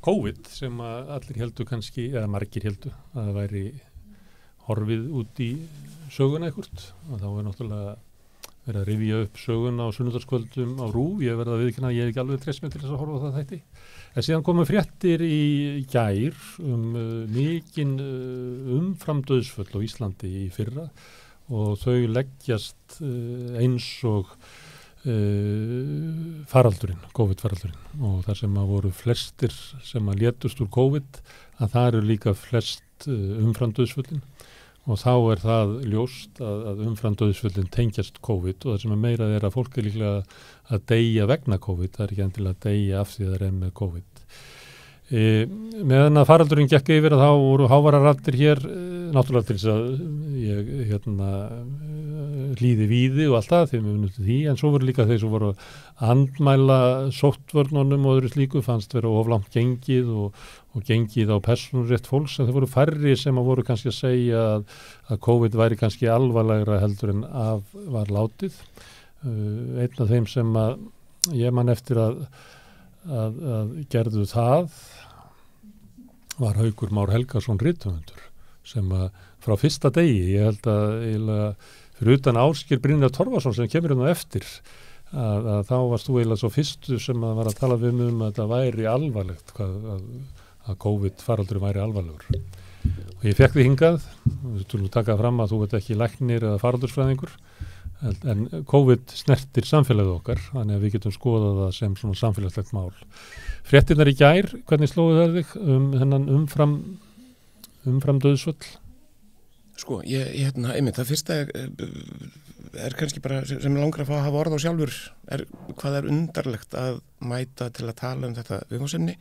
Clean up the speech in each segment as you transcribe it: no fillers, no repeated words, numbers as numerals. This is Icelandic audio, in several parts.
COVID sem að allir heldu kannski, eða margir heldu, að það væri horfið út í söguna eitthvað og þá náttúrulega verið að rifja upp söguna á sunnudagskvöldum á RÚV, ég verið að viðurkenna, ég hef ekki alveg treyst mér til þess að horfa á það þætti. En síðan komu fréttir í gær mikinn umframdauðsföll á Íslandi í fyrra og þau leggjast eins og faraldurinn, COVID-faraldurinn og þar sem að voru flestir sem að létust úr COVID að það eru líka flest umframdauðsföllin og þá það ljóst að umframdauðsföllin tengjast COVID og það sem meira að fólk líklega að deyja vegna COVID, það ekki endilega að deyja af því það með COVID. Meðan að faraldurinn gekk yfir að þá voru háværaraddir hér, náttúrulega til þess að ég hlýði víði og allt það þegar við vinnum til því, en svo voru líka þeir sem voru að andmæla sóttvörnunum og öðru slíku, fannst vera oflangt gengið og gengið á persónurétt fólks, en það voru færri sem að voru kannski að segja að COVID væri kannski alvarlegra heldur en af var látið. Einn af þeim sem að ég man eftir að gerðu það var Haukur Már Helgason rithöfundur sem að frá fyrsta degi, ég held að fyrir utan Ásgeir Brynjar Torfason sem kemur hérna eftir að þá varst þú eiginlega svo fyrstu sem að var að tala við að þetta væri alvarlegt að COVID-faraldurinn væri alvarlegur og ég fekk því hingað við tulum taka fram að þú ert ekki læknir eða faraldursfræðingur en COVID snertir samfélagið okkar þannig að við getum skoðað það sem svona samfélagslegt mál. Fréttirnar í gær, hvernig slóðu það þig hennan umfram döðsvöll? Sko, einmitt, það fyrsta er kannski bara sem langar að fá að hafa orð á sjálfur hvað undarlegt að mæta til að tala þetta viðfangsefni.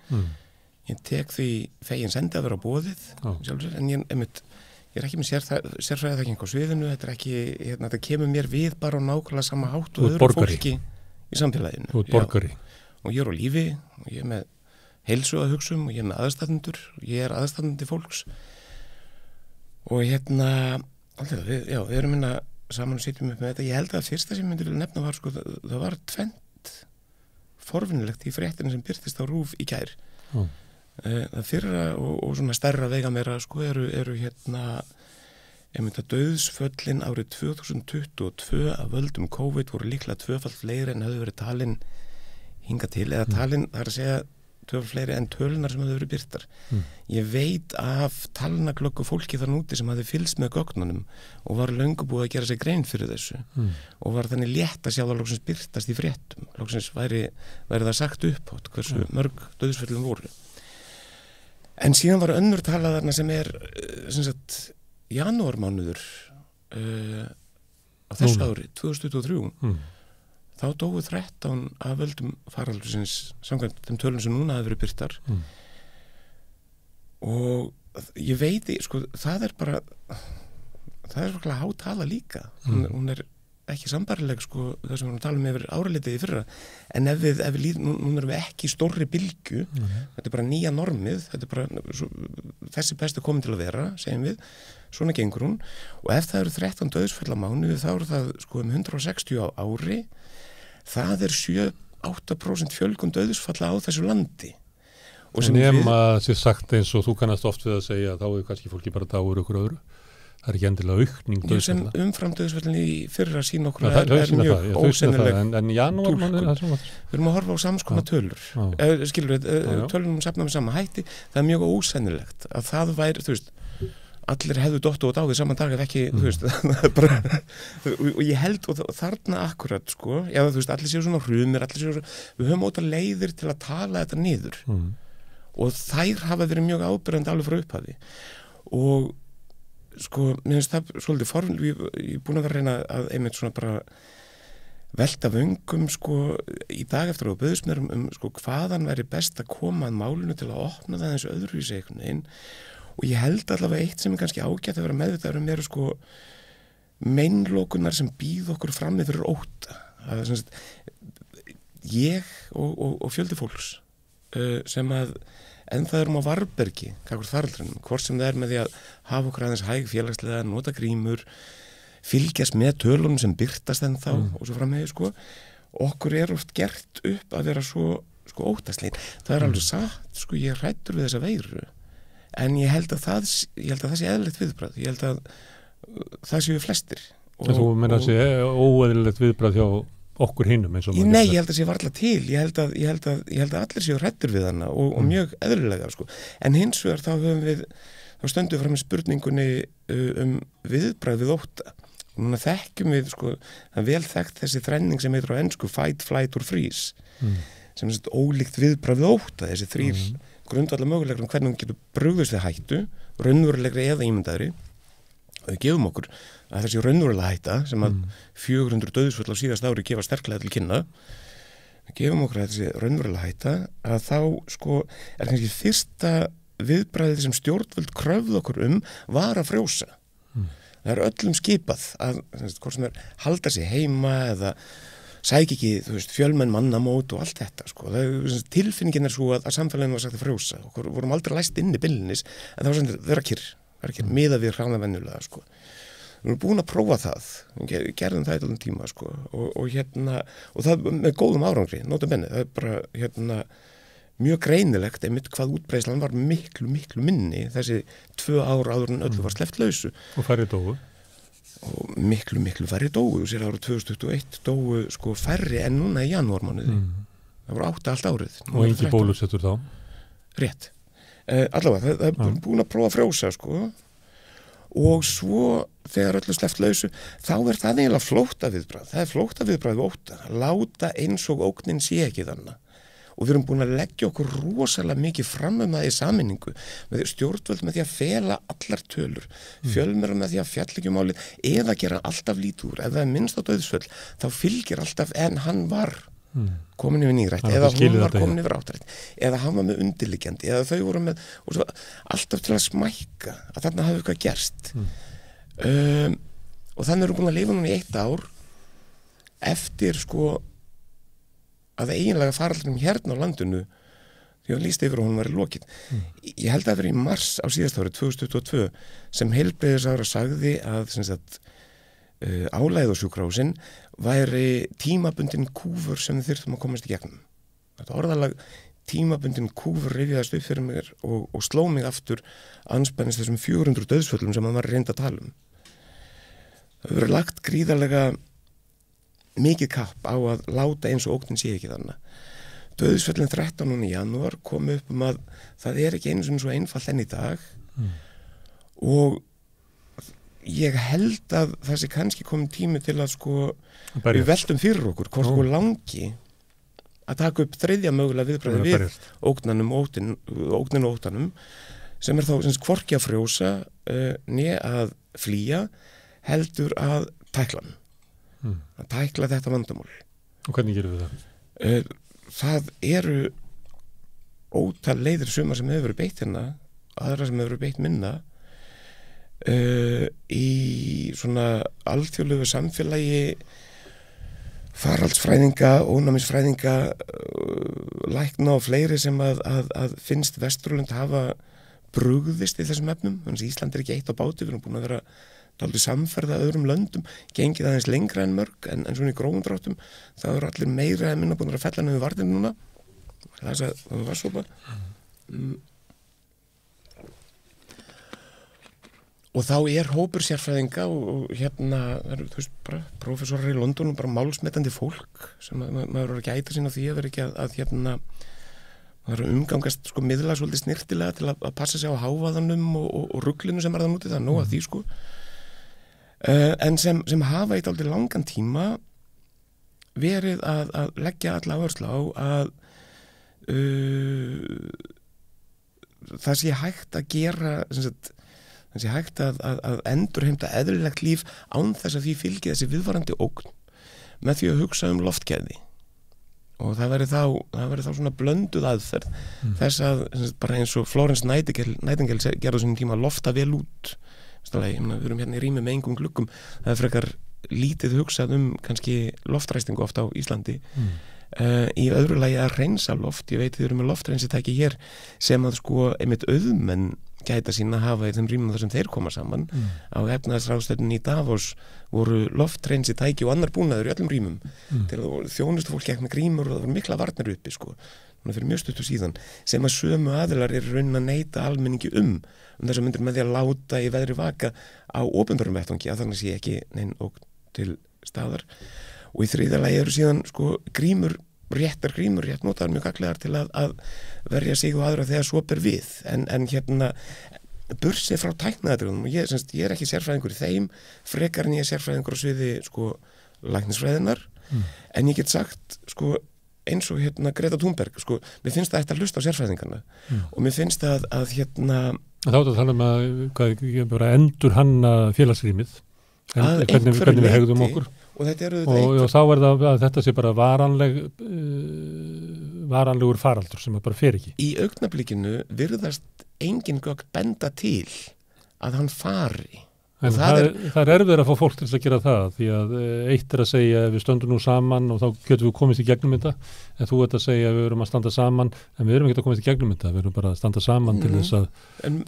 Ég tek því fegin sendi að vera á boðið sjálfur, en ég er ekki með sérfræðiþekking á sviðinu, þetta er ekki, þetta kemur mér við bara á nákvæmlega sama hátt og öðru fólki í samfélaginu. Þú ert borgari. Og ég er á lífi, og ég er með heilsu að hugsa og ég er með aðstandendur, og ég er aðstandandi fólks. Og alltaf, við erum saman og sitjum upp með þetta. Ég held að fyrsta sem ég myndi vilja nefna var, sko, það var tvennt forvinnilegt í fréttinu sem birtist á RÚV í gær. Það fyrra og svona stærra vega meira sko eru dauðsföllin árið 2022 af völdum COVID voru líklega tvöfalt fleiri en höfðu verið talin hingað til eða talin, það er að segja tvöfalt fleiri en tölunar sem höfðu verið birtar. Ég veit af talnaglöggu fólki þar núti sem hafði fylgst með gögnunum og var löngu búið að gera sig grein fyrir þessu og var þannig létt að sjá það loksins birtast í fréttum, loksins væri það sagt upphátt hversu mörg dauðsföllin voru. En síðan var önnur talaðarna sem janúarmánuður á þessu ári, 2023. Þá dóu 13 af völdum faraldursins samkvæmt þeim tölum sem núna hafa verið birtar. Og ég veit, sko, það er bara hátala líka. Hún er ekki sambarileg, sko, það sem við erum að tala um yfir áralitið í fyrra. En ef við núna erum við ekki í stórri bylgju, þetta er bara nýja normið, þetta er bara þessi bestu komin til að vera, segjum við, svona gengur hún. Og ef það eru 13 dauðsföll á mánuði, þá eru það sko 160 á ári, það er 7-8% fjölgun dauðsfalla á þessu landi. En nema sér sagt eins og þú kannast oft við að segja að þá er kannski fólki bara dáur ykkur öðru. Það er ekki endilega aukning dauðsfalla. Sem umfram dauðsföllin í fyrra sín okkur er mjög ósennileg. En janúarmánuður? Við erum að horfa á samskona tölur. Skilur við, tölunum safna með sama hætti. Það er mjög ósennilegt að það væri, þú veist, allir hefðu dottu og dáið saman dag ef ekki, þú veist, og ég held og þarna akkurat, sko, já þú veist, allir séu svona hrumir, við höfum óta leiðir til að tala þetta niður og þær hafa verið mjög ábyrgandi alveg frá upphafi og sko, mér finnst það svolítið ég er búin að vera að reyna að einmitt svona bara velta vöngum, sko, í dag eftir að bauðst mér sko, hvaðan væri best að koma að málinu til að opna það eins öðruvísi einhvern veginn og ég held allavega eitt sem er kannski ágætt að vera meðvitaður mér sko meinlokunar sem býð okkur frammi fyrir ótta. Það er ég og fjöldi fólks sem að ennþá erum á varbergi gagnvart faraldrinum, hvort sem það er með því að hafa okkur aðeins hæg félagslega, nota grímur, fylgjast með tölunum sem birtast ennþá og svo framvegis sko. Okkur er oft gert upp að vera svo sko óttaslegin. Það alveg satt, sko ég hræddur við þessa veiru, en ég held að það sé eðlilegt viðbragð. Ég held að það séu flestir. En þú meina að sé óeðlilegt viðbragð hjá okkur hinum eins og maður. Nei, ég held að sé varla til. Ég held að allir séu hræddur við hana og mjög eðlilega, sko. En hins vegar þá stöndum við fram með spurningunni viðbragð við ótta. Núna þekkjum við, sko, það vel þekkt þessi þrenning sem heitir á ensku fight, flight or freeze, sem er svona ólíkt viðbragð við ótta, þessi þrír grundvallar möguleikar hvernig hún getur brugðist við hættu, raunverulegri eða ímyndaðri. Og við gefum okkur að þessi raunverulega hætta sem að 400 dauðsföll á síðast ári gefa sterklega til kynna, við gefum okkur að þessi raunverulega hætta að þá sko er kannski fyrsta viðbragðið sem stjórnvöld kröfðu okkur var að frjósa. Það er öllum skipað að hvort sem halda sig heima eða sækja ekki, fjölmenn mannamót og allt þetta, sko. Tilfinningin er svo að samfélaginu var sagt að frjósa. Okkur vorum aldrei læst inn í byllinis, en það var svona vera kyrr, miðað við hraðan venjulega, sko. Við erum búin að prófa það, gerðum það í allan tíma, sko, og það með góðum árangri, nota benni, það er bara, mjög greinilegt einmitt hvað útbreiðslan var miklu minni þessi 2 ár áður en öllu var sleppt lausu. Og færri dóu. Og miklu færri dóu, sér árið 2021 dóu sko færri en núna í janúarmánuði. Það voru 8 allt árið. Og engi bólusettur þá? Rétt. Allavega, það er búin að prófa að frjósa, sko. Og svo þegar öllu sleppt lausu, þá er það eiginlega flóttaviðbragð. Það er flóttaviðbragð við ótta. Láta eins og ógnin sé ekki þannig. Og við erum búin að leggja okkur rosalega mikið fram það í sameiningu með stjórnvöld með því að fela allar tölur, fjölmiðlar með því að fjalla ekki málið eða gera alltaf lítið úr. Ef það er minnst á dauðsföll, þá fylgir alltaf en hann var komin yfir nýrætt, eða hún var komin yfir áttrætt, eða hann var með undirliggjandi, eða þau voru með, og svo alltaf til að smækka að þarna hafi eitthvað gerst. Og þannig erum við búin að lifa núna í 1 ár eftir sko að eiginlega faraldrinum hérna á landinu því að lýst yfir og hún var í lokið. Ég held að það verið í mars á síðast árið 2022 sem heilbrigðisráðherra sagði að álægið á sjúkrahúsin væri tímabundin kúfur sem við þyrftum að komast í gegnum. Þetta orðalag tímabundin kúfur rifjaðist upp fyrir mér og sló mig aftur anspennist þessum 400 dauðsföllum sem hann var reynd að tala Það hefur verið lagt gríðarlega mikið kapp á að láta eins og ógnin sé ekki þannig. Dauðsföllin 13 núna í janúar kom upp að það er ekki einu svo einfalt enn í dag og ég held að það sé kannski komið tími til að við veltum fyrir okkur hvort langi að taka upp þriðja mögulega viðbragði við ógnanum og óttanum sem er þá hvorki að frjósa né að flýja heldur að tækla hann. Að tækla þetta vandamál. Og hvernig gerum við það? Það eru ótal leiðir sumar sem hefur verið beitt hérna, aðra sem hefur verið beitt minna í svona alþjóðlegu samfélagi faraldsfræðinga, ónæmisfræðinga, lækna og fleiri sem að finnst Vesturlönd hafa brugðist í þessum efnum. Þannig að Ísland er ekki eitt á báti, við erum búin að vera dálítið samferða öðrum löndum, gengið aðeins lengra en mörg, en svona í grófum dráttum, það eru allir meira en minna búin að fella niður varnir núna. Það var sopa. Og þá er hópur sérfræðinga og hérna, bara prófessorar í London og bara málsmetandi fólk sem maður er að gæta sín á því að vera ekki að maður umgangast miðla svolítið snirtilega til að passa sig á hávaðanum og ruglinu sem er það nútið, það er nóg að því en sem hafa í dálítið langan tíma verið að leggja alla áherslu á að það sé hægt að gera það sé hægt að endurheimta eðlilegt líf án þess að því fylgi þessi viðvarandi ógn með því að hugsa loftgæði og það verið þá svona blönduð aðferð þess að bara eins og Florence Nightingale gerði þessum tíma lofta vel út við erum hérna í rými með engum gluggum það er frekar lítið hugsað kannski loftræstingu oft á Íslandi í öðru lagi að reynsa loft ég veit þið eru með loftreinsitæki hér sem að einmitt auðmenn gæta sín að hafa í þeim rýmum þar sem þeir koma saman á efnahagsráðstefnunni í Davos voru loftreinsitæki og annar búnaður í öllum rýmum til að þjónustu fólk gekk með grímur og það voru mikla varnir uppi fyrir mjög stuttu síðan, sem að sömu aðilar eru raunin að neita almenningi þess að myndir með því að láta í veðri vaka á opinberum vettvangi að þannig sé ekki neinn ógn til staðar. Og í þriðja lagi eru síðan sko réttar grímur rétt notaðar mjög gagnlegar til að verja sig og aðra þegar svo ber við. En hérna bursi frá tæknaðatriðunum, og ég er ekki sérfræðingur í þeim, frekar en ég er sérfræðingur á sviði sko læknisfræðinar, en ég get sagt sko eins og hérna Greta Thunberg, sko, mér finnst það að hlusta á sérfræðingarna og mér finnst að hérna þá er það að tala að bara endur hanna félagsrýmið hvernig við hegðum okkur og þá er það að þetta sé bara varanlegur faraldur sem bara fer ekki. Í augnablikinu virðast engin gögn benda til að hann fari. En það er erfiður að fá fólk til að gera það, því að eitt er að segja við stöndum nú saman og þá getum við komist í gegnum þetta, en þú ert að segja við erum að standa saman, en við erum ekki að komast í gegnum þetta, við erum bara að standa saman til þess að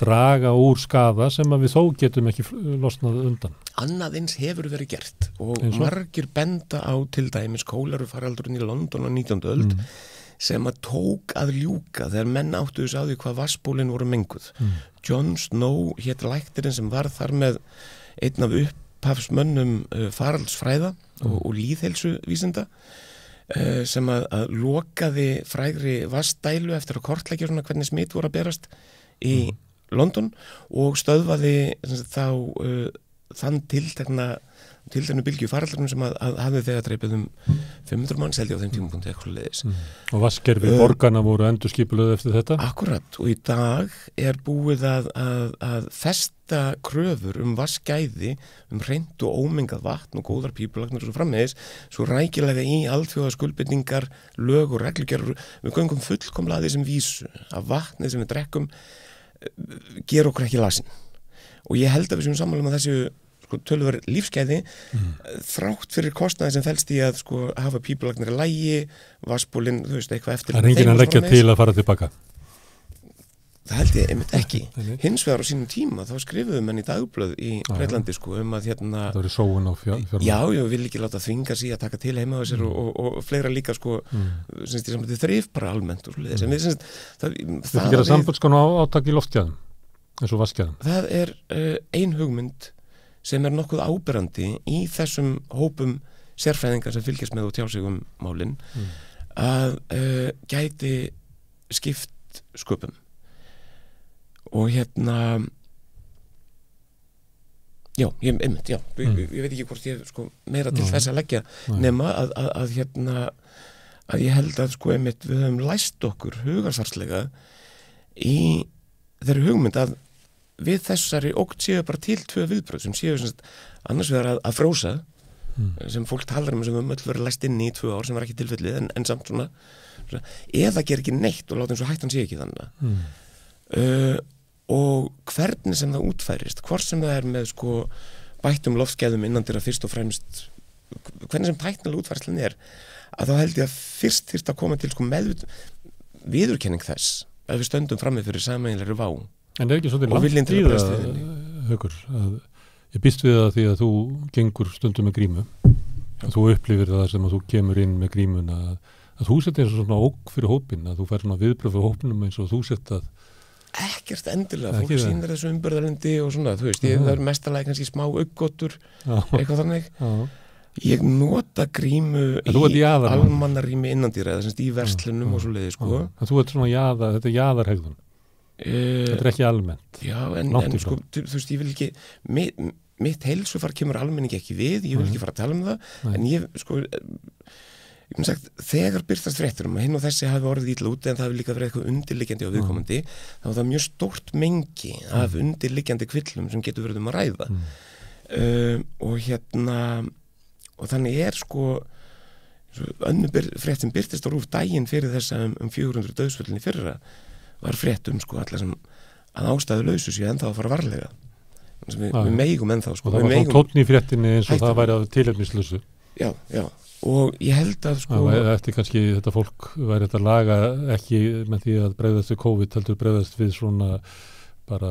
draga úr skaða sem að við þó getum ekki losnað undan. Annað eins hefur verið gert og margir benda á til dæmis kólerufaraldurinn í London á 19. öld sem að tók að ljúka þegar menn áttu þess á því hvað vatnsbólin voru menguð. John Snow hét læknirinn sem var þar með einn af upphafsmönnum faraldsfræða og lýðheilsuvísinda sem að lokaði frægri vatnsdælu eftir að kortleggja svona hvernig smit voru að berast í London og stöðvaði þann tilteknu bylgju faraldrinum sem að hafði þegar dreipið 500 manns held ég á þeim tímapunkti eitthvað leiðis. Og vatnskerfi borgarna voru endurskipulöð eftir þetta? Akkurat, og í dag er búið að festa kröfur vatnsgæði, hreint og ómengað vatn og góðar pípulagnir og svo framvegis, svo rækilega í alþjóðaskuldbindningar, lög og reglugerður. Við göngum fullkomlega að því sem vísu að vatnið sem við drekkum ger okkur ekki lasin. Og ég held að við séum sammála um að þessu töluverð lífsgæði þrátt fyrir kostnaði sem felst í að hafa pípulagnir í lagi, vatnsbólinn, þú veist, eitthvað eftir. Það er enginn að leggja til að fara tilbaka. Það held ég einmitt ekki. Hins vegar á sínum tíma þá skrifuðu menn í dagblöð í Breitlandi um að hérna það verið sóun á fjármagn. Já, ég vil ekki láta þvinga sig að taka til heima á sér og fleira líka syns ég samt þrif bara almennt og svoleiðis. En við það gera sambandskonu átak í loftgæðum eins og vatnsgæðum. Það er ein hugmynd sem er nokkuð áberandi í þessum hópum sérfræðingar sem fylgjast með og tjá sig málin að gæti skipt sköpum. Og hérna ég veit ekki hvort ég meira til þess að leggja nema að ég held að við höfum læst okkur hugarfarslega í þeirri hugmynd að við þessari ógn séu bara til 2 viðbrögð sem séu annars vegar að frósa sem fólk talar sem öll verið læst inn í 2 ár sem var ekki tilfellið en samt svona eða ger ekki neitt og láta eins og hættan sé ekki þannig og hvernig sem það útfærist hvort sem það er með bættum loftgæðum innandyra fyrst og fremst hvernig sem tæknilega útfærslan er að þá held ég að fyrst þyrfti að koma til viðurkenning þess að við stöndum frammi fyrir sameiginlegri vá. En er ekki svolítið langt í það, Haukur, að ég býst við það því að þú gengur stundum með grímu og þú upplifir það sem að þú kemur inn með grímuna að þú setja eins og svona ógn fyrir hópin, að þú fær svona viðbröð fyrir hópinum eins og þú setja ekkert endilega, fólk sýnir þessu umbörðalendi og svona, þú veist, það er mestalega kannski smá auggotur, eitthvað þannig. Ég nota grímu í almannarými innandýra, eða í verslunum og svo leiði, Þú ert svona þetta er jaðarhegðun. Þetta er ekki almennt. Já, en þú veist, ég vil ekki, mitt heilsufar kemur almenningi ekki við, ég vil ekki fara að tala um það, en ég sagt, þegar byrtast fréttur að hinn og þessi hafi orðið illa úti en það hafi líka verið eitthvað undirliggjandi á viðkomandi þá er það mjög stórt mengi af undirliggjandi kvillum sem getur verið að ræða og þannig er önnur frétt sem byrtist á RÚV daginn fyrir þess að 400 dauðsföllin í fyrra var frétt allar sem að ástæðu lausu sér ennþá að fara varlega við megum ennþá og það var svona tónn í fréttinni eins og það væri að tilefnislausu. Já og ég held að eftir kannski þetta fólk væri þetta laga ekki með því að bregðast við COVID heldur bregðast við svona bara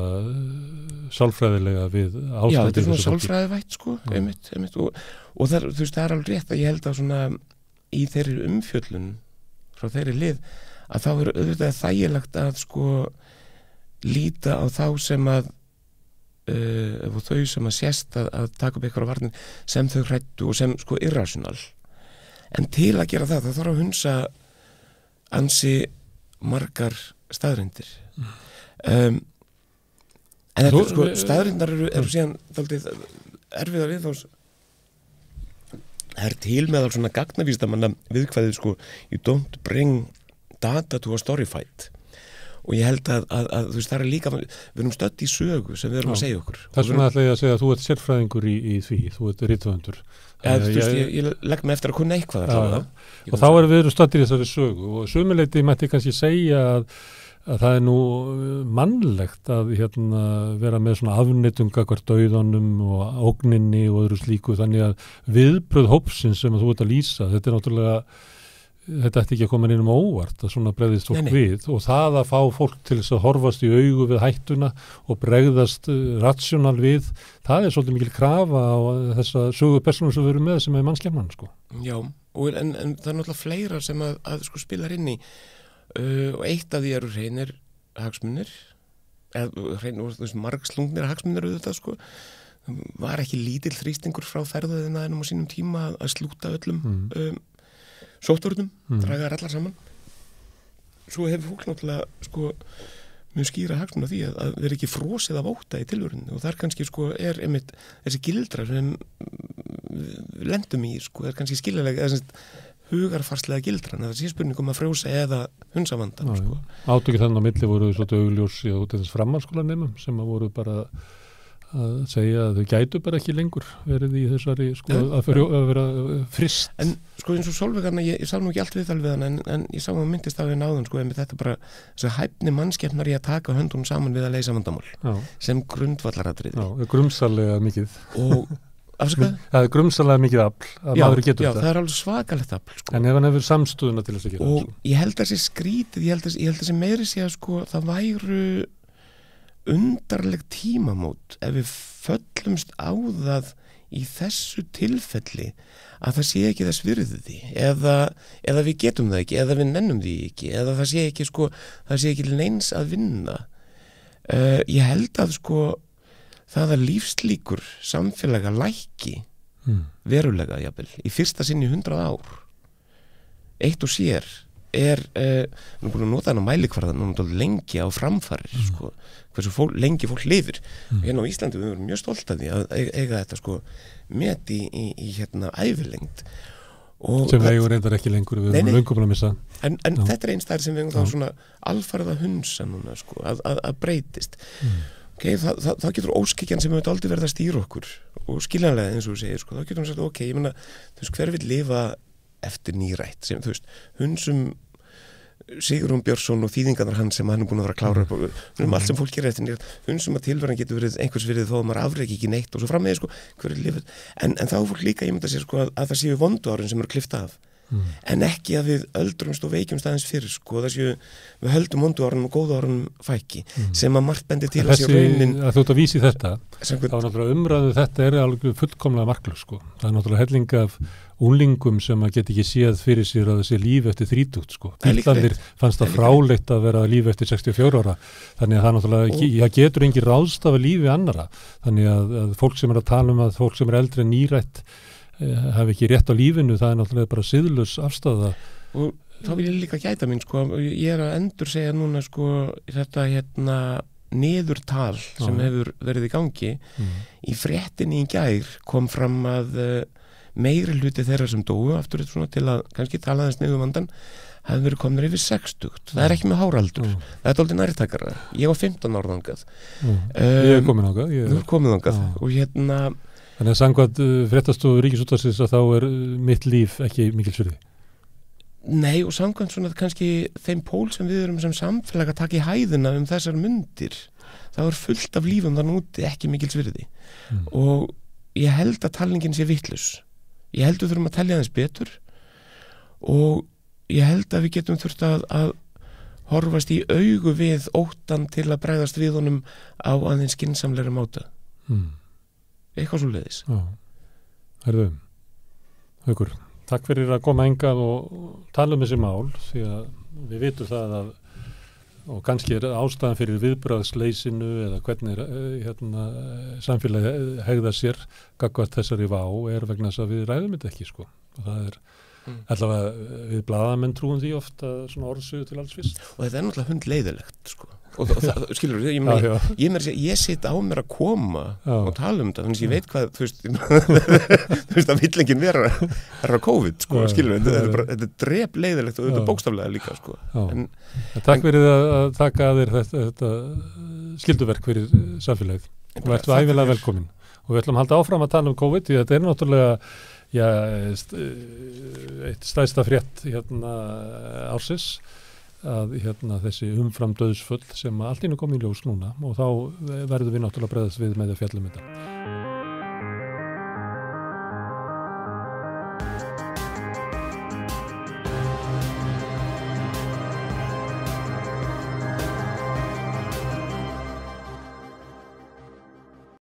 sálfræðilega við ástændi. Já, þetta er svona sálfræðivætt einmitt og það, þú veist, það er alveg rétt að ég held að svona í þeirri umfjöllun frá þeirri lið að þá auðvitað þægilegt að sko líta á þá sem að þau sem að sést að taka upp eitthvað á varnin sem þau hrættu og sem sko irrational, en til að gera það þarf að hunsa ansi margar staðreyndir en þetta sko staðreyndar eru síðan dálítið erfiða við þá það er til meðal svona gagnavísindamanna viðkvæðið sko you don't bring data to a story fight og ég held að þú veist það er líka við erum stödd í sögu sem við erum að segja okkur. Það er svona ætla ég að segja að þú ert sérfræðingur í því, þú ert rithöfundur. Ég legg mig eftir að kunna eitthvað og þá erum við stödd í þessari sögu og sömuleyti mætti kannski segja að það er nú mannlegt að vera með svona afnýtunga hvert dauðanum og ógninni og öðru slíku, þannig að viðbröð hópsins sem að þú ert að lýsa, þetta er náttúrulega þetta ætti ekki að koma inn óvart að svona bregðist fólk við og það að fá fólk til þess að horfast í augu við hættuna og bregðast rationál við, það er svolítið mikil krafa á þessa sögu persónur sem við erum með sem er mannskemman sko. Já, en það er náttúrulega fleira sem að sko spilar inn í og eitt af því eru hreinir hagsmunir margslungnir hagsmunir auðvitað sko var ekki lítill þrýstingur frá ferðaðinaðinum á sínum tíma að slúta öllum sóttvörnum, draga þær allar saman svo hefur fólk náttúrulega sko mjög skýra hagsmuna því að vera ekki frosið af ótta í tilvörunni og þar kannski sko er einmitt þessi gildra sem við lendum í sko er kannski skiljanlega eða hugarfarslega gildran að það sé spurning að frjósa eða hunsa vandan sko. Átökið þannig á milli voru svolítið augljós í þess framhaldsskólanemum sem að voru bara að segja að þau gætu bara ekki lengur verið í þessari sko að vera frist. En sko eins og Sólveig ég sá nú ekki allt viðtal við hann en ég sá að myndist af henni áðan sko en þetta bara þess að hæfni mannskepnar í að taka höndunum saman við að leysa vandamál sem grundvallaratriði. Já, grumsalega mikið. Og afsakað? Það er grumsalega mikið afl að maður getur þetta. Já, það er alveg svakalegt afl sko. En ef hann hefur samstöðuna til þess að gera og ég held að þessi skrítið, ég held að þessi meiri sé að sko það væru undarleg tímamót ef við föllumst á það í þessu tilfelli að það sé ekki þess virði eða við getum það ekki eða við nennum því ekki eða það sé ekki sko það sé ekki neins að vinna ég held að sko það að lífslíkur samfélaga lækki verulega jafnvel í fyrsta sinn í 100 ár eitt og sér við erum búin að nota hann á mælikvarðan núna lengi á framfarir sko, hversu lengi fólk lifir hérna á Íslandi við erum mjög stolt af því að eiga þetta sko met í ævilengd sem við eigum reyndar ekki lengur við erum löngu búin að missa en þetta er einn stær sem við eigum þá svona alfarið að hunsa núna sko að breytist þá getur óskikjan sem við aldrei verða að stýra okkur og skiljanlega eins og þú segir sko þá getur við sagt ég meina þú veist hver vill lifa eftir nýrætt sem þú veist hunsum Sigurjón Björnsson og þýðingarnar hans sem hann er búin að vera að klára allt sem fólk gerir eftir nýrætt hunsum að tilverðan getur verið einhvers virðið þó að maður afreki ekki neitt og svo framvegis sko hver er lifið en þá er fólk líka ég myndi að segja sko að það séu vondu árin sem eru kliftað af en ekki að við öldrumst og veikjumst aðeins fyrir sko það séu við höldum vondu árin og góðu árin fækki sem að margt bendir til að sé raunin að þú ert að vísi þetta þá er náttúrulega umræðu þetta er alveg fullkomlega marklaus sko það er náttúrulega helling af úlingum sem að geta ekki séð fyrir sér að þessi líf eftir 30 sko Bílarnir fannst það fráleitt að vera líf eftir 64 ára þannig að það náttúrulega getur engin ráðstafa lífi annara þannig að fólk sem er að tala að fólk sem er eldri en nýrætt hafi ekki rétt á lífinu, það er náttúrulega bara siðlaus afstaða. Og þá vil ég líka gæta mín, sko, ég er að endur segja núna, sko, þetta niðurtal sem hefur verið í gangi. Í fréttinni í gær kom fram að meiri hluti þeirra sem dóu, aftur svona til að kannski tala þess niður vandan, hafi verið komnir yfir 60. Það er ekki með háraldur. Það er dálítið nærtakara. Ég var 15 ára þangað. Ég er komin þangað. Þú er komin þangað. Og Þannig að samkvæmt fréttastofu Ríkisútvarpsins að þá er mitt líf ekki mikils virði. Nei, og samkvæmt svona kannski þeim pól sem við erum sem samfélag að taka í hæðina þessar mundir, það er fullt af lífum þann úti ekki mikils virði. Og ég held að talningin sé vitlaus. Ég held við þurfum að telja aðeins betur og ég held að við getum þurft að horfast í augu við óttan til að bregðast við honum á aðeins skynsamlegri máta. Eitthvað svo leiðis. Herðu, Haukur, Takk fyrir að koma hingað og tala þessi mál, því að við vitum það að, og kannski ástæðan fyrir viðbragðsleysinu eða hvernig samfélagi hegða sér gagnvart þessari vá vegna þess að við ræðum þetta ekki, sko. Og það allavega við blaðamenn trúum því oft að svona orðsögu til alls fyrst. Og þetta náttúrulega hundleiðilegt, sko. Og það, skilur við, ég sitt á mér að koma og tala þetta, þannig að ég veit hvað, þú veist að vill enginn vera COVID, sko, skilur við, þetta er drepleiðilegt og þetta bókstaflega líka, sko. Takk fyrir að taka að þér þetta skilduverk fyrir samfélagið og verður ævilega velkomin. Og við ætlum að halda áfram að tala COVID, því þetta er náttúrulega eitt stærsta frétt ársins, að þessi umfram döðsföll sem allt í einu kom í ljós núna og þá verðum við náttúrulega bregðast við með að fjalla um þetta.